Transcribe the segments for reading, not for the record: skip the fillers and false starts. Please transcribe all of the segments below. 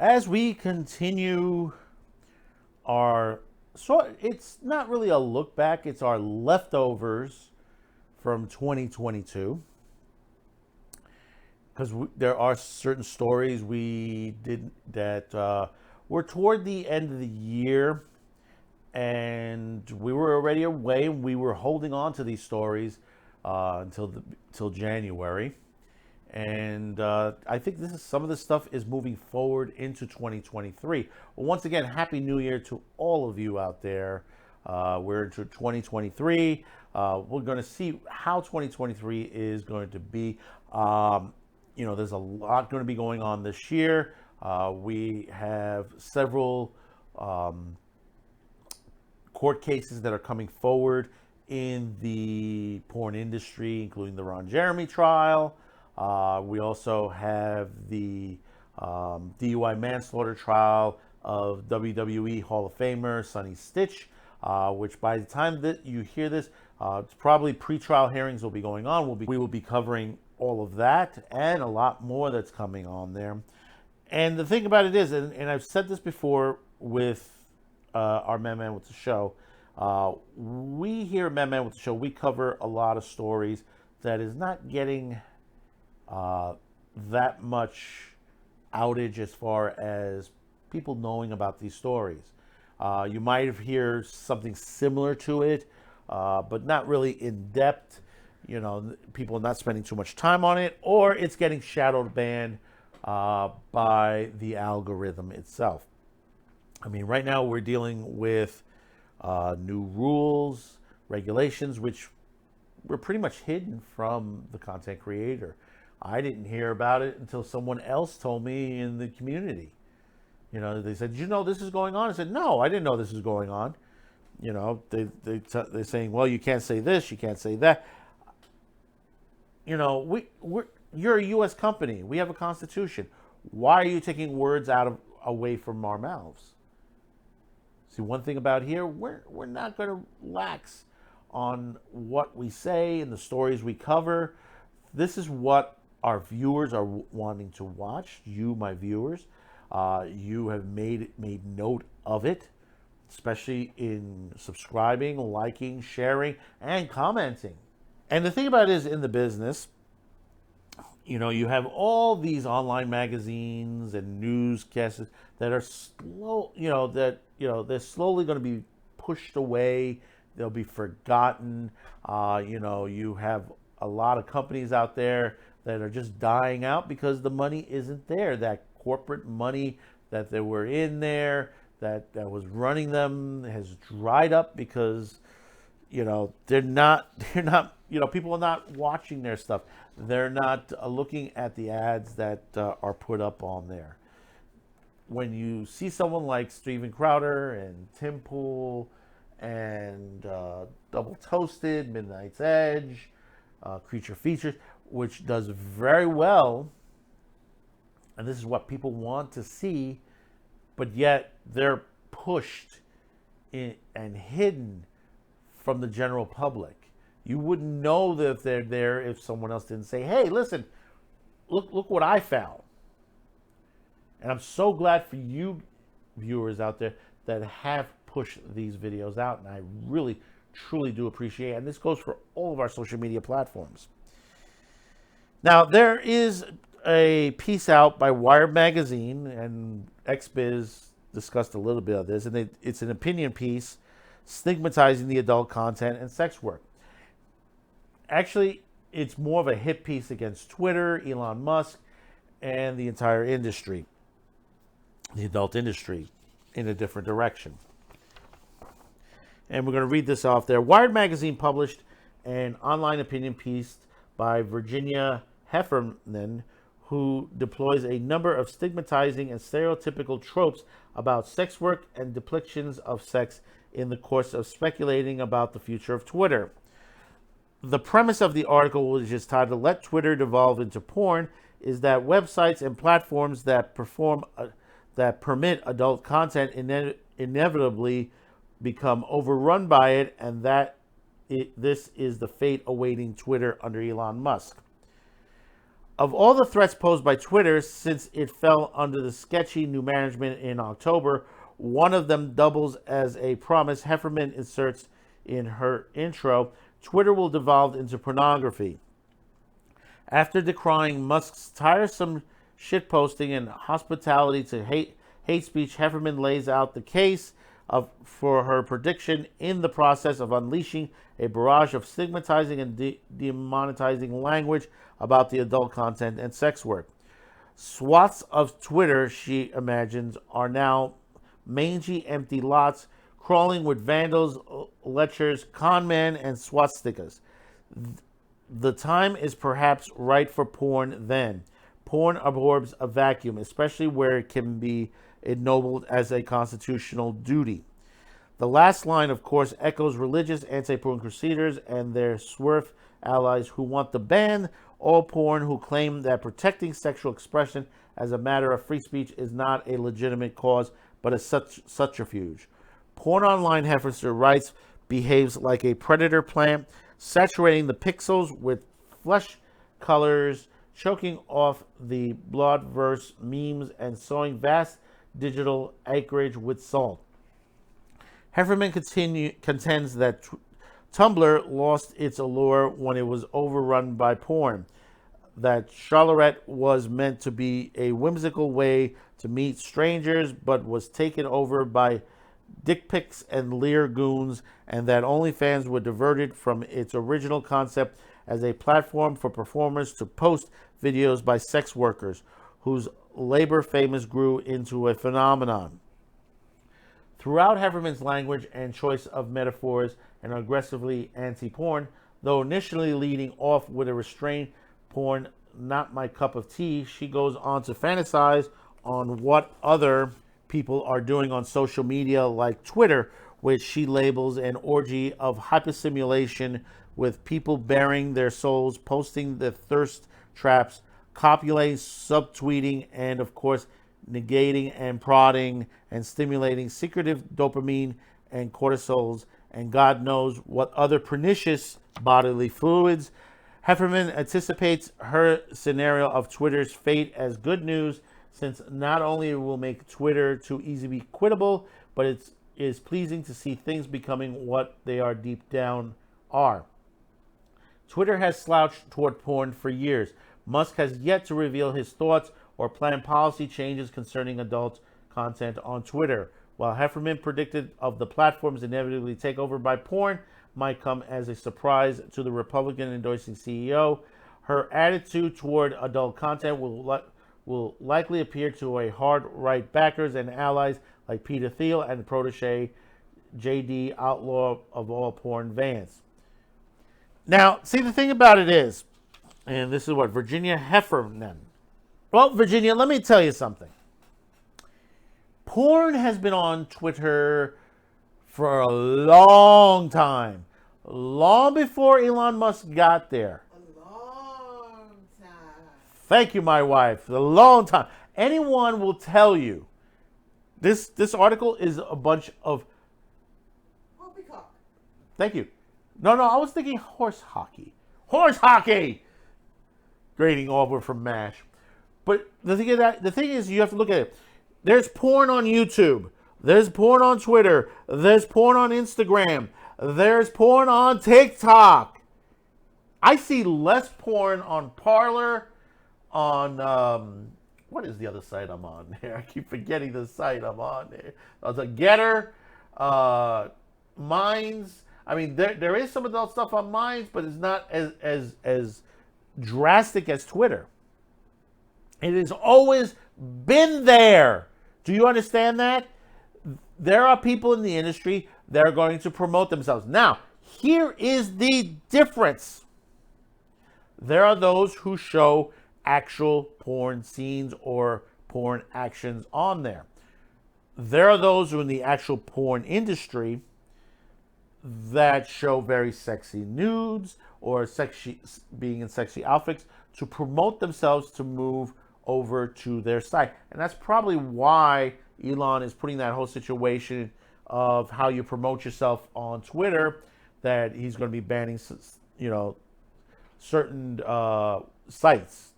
As we continue our, so it's not really a look back, it's our leftovers from 2022. Because there are certain stories we did that were toward the end of the year, and we were already away. And we were holding on to these stories until January, and I think some of this stuff is moving forward into 2023. Well, once again, Happy New Year to all of you out there. We're into 2023. We're going to see how 2023 is going to be. There's a lot going to be going on this year. We have several court cases that are coming forward in the porn industry, including the Ron Jeremy trial. We also have the DUI manslaughter trial of WWE Hall of Famer Sonny Stitch, which by the time that you hear this, it's probably pre-trial hearings will be going on. We will be covering all of that and a lot more that's coming on there. And the thing about it is, and I've said this before with our Man with the Show, we here at Man with the Show, we cover a lot of stories that is not getting that much outage as far as people knowing about these stories. You might have heard something similar to it, but not really in depth. People are not spending too much time on it, or it's getting shadow banned by the algorithm itself. I mean, right now we're dealing with new rules, regulations, which were pretty much hidden from the content creator. I didn't hear about it until someone else told me in the community. They said, "Did you know this is going on?" I said, "No, I didn't know this is going on." They're saying, "Well, you can't say this, you can't say that." You're a U.S. company. We have a constitution. Why are you taking words away from our mouths? See, one thing about here, we're not going to lax on what we say and the stories we cover. This is what our viewers are wanting to watch. You, my viewers, you have made note of it, especially in subscribing, liking, sharing, and commenting. And the thing about it is, in the business, you have all these online magazines and newscasts that are slow, they're slowly going to be pushed away. They'll be forgotten. You have a lot of companies out there that are just dying out because the money isn't there. That corporate money that they were in there, that was running them, has dried up because they're not people are not watching their stuff. They're not looking at the ads that are put up on there. When you see someone like Steven Crowder and Tim Pool and Double Toasted, Midnight's Edge, Creature Features, which does very well, and this is what people want to see, but yet they're pushed in and hidden from the general public. You wouldn't know that they're there if someone else didn't say, "Hey, listen, look what I found." And I'm so glad for you viewers out there that have pushed these videos out, and I really, truly do appreciate it. And this goes for all of our social media platforms. Now, there is a piece out by Wired Magazine, and XBiz discussed a little bit of this, and it's an opinion piece stigmatizing the adult content and sex work. Actually, it's more of a hit piece against Twitter, Elon Musk, and the entire industry, the adult industry, in a different direction. And we're going to read this off there. Wired Magazine published an online opinion piece by Virginia Heffernan, who deploys a number of stigmatizing and stereotypical tropes about sex work and depictions of sex in the course of speculating about the future of Twitter. The premise of the article, which is titled "Let Twitter Devolve into Porn," is that websites and platforms that permit adult content inevitably become overrun by it, and this is the fate awaiting Twitter under Elon Musk. Of all the threats posed by Twitter since it fell under the sketchy new management in October, one of them doubles as a promise. Heffernan inserts in her intro, Twitter will devolve into pornography. After decrying Musk's tiresome shitposting and hospitality to hate speech, Heffernan lays out the case for her prediction in the process of unleashing a barrage of stigmatizing and demonetizing language about the adult content and sex work. Swaths of Twitter, she imagines, are now mangy, empty lots crawling with vandals, lechers, con men, and swastikas. The time is perhaps right for porn then. Porn absorbs a vacuum, especially where it can be ennobled as a constitutional duty. The last line, of course, echoes religious anti-porn crusaders and their swerve allies who want to ban all porn, who claim that protecting sexual expression as a matter of free speech is not a legitimate cause, but a subterfuge. Porn Online, Heffernan writes, behaves like a predator plant, saturating the pixels with flesh colors, choking off the bloodverse memes, and sowing vast digital acreage with salt. Heffernan contends that Tumblr lost its allure when it was overrun by porn, that Charlotte was meant to be a whimsical way to meet strangers, but was taken over by dick pics and leer goons, and that OnlyFans were diverted from its original concept as a platform for performers to post videos by sex workers, whose labor famous grew into a phenomenon. Throughout Hefferman's language and choice of metaphors and aggressively anti-porn, though initially leading off with a restrained porn, not my cup of tea, she goes on to fantasize on what other people are doing on social media like Twitter, which she labels an orgy of hypersimulation with people bearing their souls, posting their thirst traps, copulating, subtweeting, and of course negating and prodding and stimulating secretive dopamine and cortisols and God knows what other pernicious bodily fluids. Heffernan anticipates her scenario of Twitter's fate as good news, since not only it will make Twitter too easy to be quittable, but it is pleasing to see things becoming what they are deep down are. Twitter has slouched toward porn for years. Musk has yet to reveal his thoughts or plan policy changes concerning adult content on Twitter. While Heffernan predicted of the platform's inevitably takeover by porn might come as a surprise to the Republican-endorsing CEO, her attitude toward adult content will likely appear to a hard-right backers and allies like Peter Thiel and protege J.D. Outlaw of all porn Vance. Now, see, the thing about it is, and this is what, Virginia Heffernan. Well, Virginia, let me tell you something. Porn has been on Twitter for a long time. Long before Elon Musk got there. A long time. Thank you, my wife. A long time. Anyone will tell you. This article is a bunch of... Poppycock. Thank you. No, I was thinking horse hockey. Horse hockey! Grading over from MASH. But the thing is, you have to look at it. There's porn on YouTube. There's porn on Twitter. There's porn on Instagram. There's porn on TikTok. I see less porn on Parler, on, what is the other site I'm on there? I keep forgetting the site I'm on there. The Getter, Minds. I mean, there is some adult stuff on Minds, but it's not as drastic as Twitter. It has always been there. Do you understand that? There are people in the industry that are going to promote themselves. Now, here is the difference. There are those who show actual porn scenes or porn actions on there. There are those who in the actual porn industry that show very sexy nudes or being in sexy outfits to promote themselves to move over to their site. And that's probably why Elon is putting that whole situation of how you promote yourself on Twitter, that he's going to be banning, certain sites.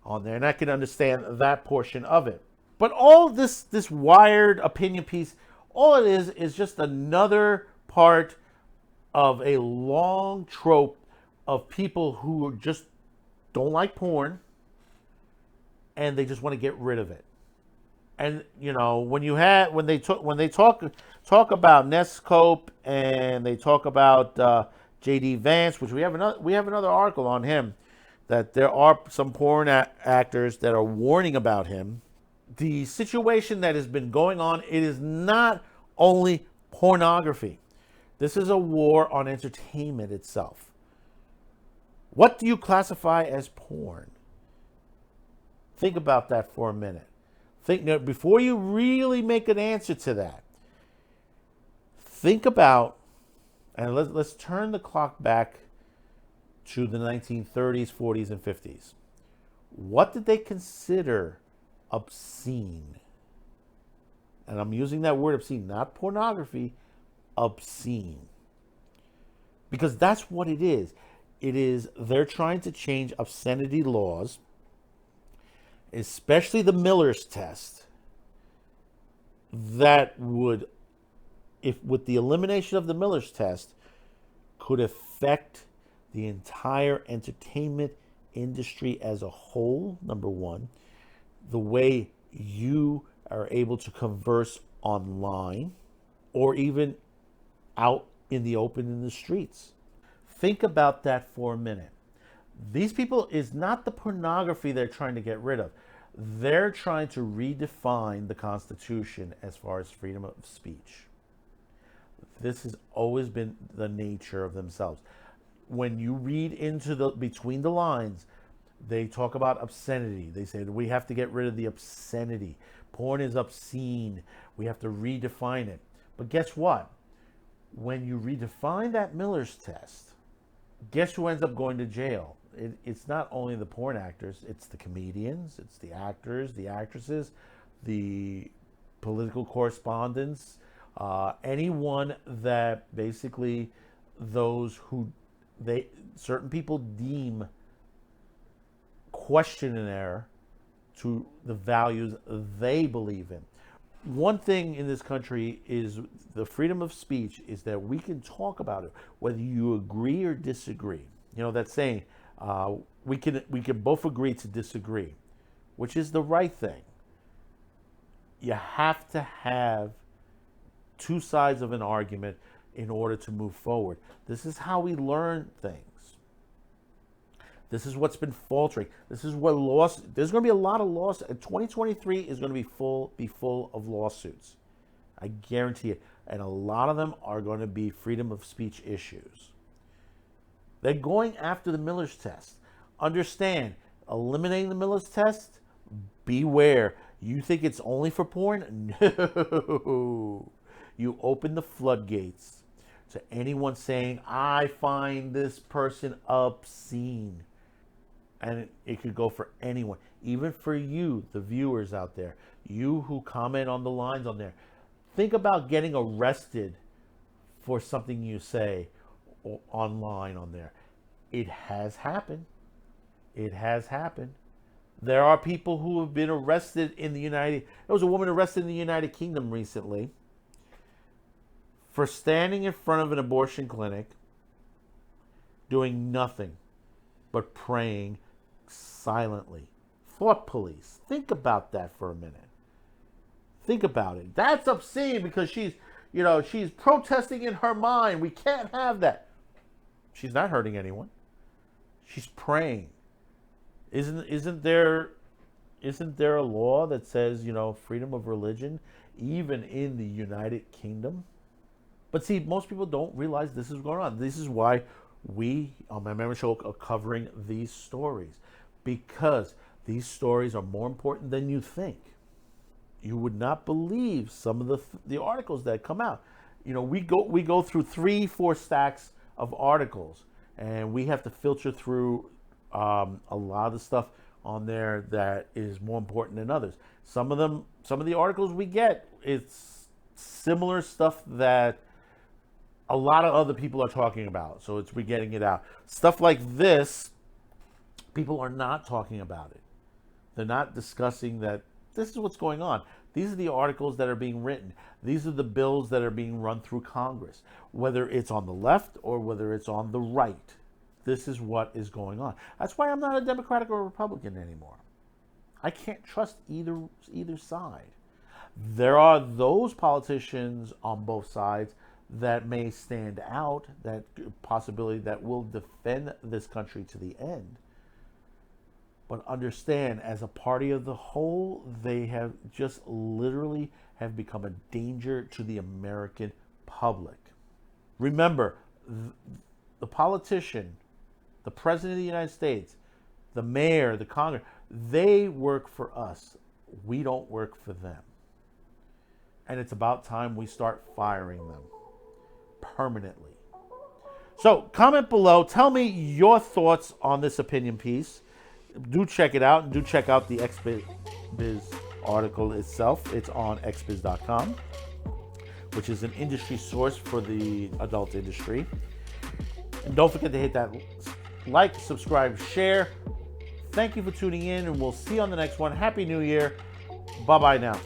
on there, and I can understand that portion of it. But all this wired opinion piece, all it is just another part of a long trope of people who just don't like porn and they just want to get rid of it. And you know, when they talk about Nescope and they talk about J.D. Vance, which we have another article on him, that there are some porn actors that are warning about him. The situation that has been going on, it is not only pornography. This is a war on entertainment itself. What do you classify as porn? Think about that for a minute. Think before you really make an answer to that. Think about, and let's turn the clock back to the 1930s, 40s, and 50s. What did they consider obscene? And I'm using that word obscene, not pornography, obscene. Because that's what it is. They're trying to change obscenity laws, especially the Miller's test, that would, if with the elimination of the Miller's test, could affect the entire entertainment industry as a whole, number one. The way you are able to converse online or even out in the open in the streets. Think about that for a minute. These people is not the pornography they're trying to get rid of. They're trying to redefine the Constitution as far as freedom of speech. This has always been the nature of themselves. When you read into between the lines, they talk about obscenity. They say that we have to get rid of the obscenity. Porn is obscene. We have to redefine it. But guess what? When you redefine that Miller's test, guess who ends up going to jail? It's not only the porn actors, it's the comedians, it's the actors, the actresses, the political correspondents, anyone that basically those who certain people deem questionable to the values they believe in. One thing in this country is the freedom of speech is that we can talk about it, whether you agree or disagree. You know that saying, we can both agree to disagree, which is the right thing. You have to have two sides of an argument in order to move forward. This is how we learn things. This is what's been faltering. This is what there's going to be a lot of lawsuits. 2023 is going to be full of lawsuits. I guarantee it. And a lot of them are going to be freedom of speech issues. They're going after the Miller's test. Understand, eliminating the Miller's test, beware. You think it's only for porn? No. You open the floodgates to anyone saying, I find this person obscene. And it could go for anyone, even for you, the viewers out there, you who comment on the lines on there. Think about getting arrested for something you say online on there. It has happened. It has happened. There are people who have been arrested in the there was a woman arrested in the United Kingdom recently for standing in front of an abortion clinic, doing nothing but praying silently. Thought police. Think about that for a minute. Think about it. That's obscene because she's protesting in her mind. We can't have that. She's not hurting anyone. She's praying. Isn't there a law that says, freedom of religion even in the United Kingdom? But see, most people don't realize this is going on. This is why we on my memory show are covering these stories, because these stories are more important than you think. You would not believe some of the articles that come out. We go through 3-4 stacks of articles, and we have to filter through a lot of the stuff on there that is more important than others. Some of the articles we get, it's similar stuff that a lot of other people are talking about. So we're getting it out. Stuff like this, people are not talking about it. They're not discussing that this is what's going on. These are the articles that are being written. These are the bills that are being run through Congress, whether it's on the left or whether it's on the right. This is what is going on. That's why I'm not a Democratic or a Republican anymore. I can't trust either side. There are those politicians on both sides that may stand out, that possibility that will defend this country to the end. But understand, as a party of the whole, they have just literally have become a danger to the American public. Remember, the politician, the president of the United States, the mayor, the Congress, they work for us. We don't work for them. And it's about time we start firing them permanently. So comment below. Tell me your thoughts on this opinion piece. Do check it out, and do check out the XBiz article itself. It's on xbiz.com, which is an industry source for the adult industry. And don't forget to hit that like, subscribe, share. Thank you for tuning in, and we'll see you on the next one. Happy New Year. Bye-bye now.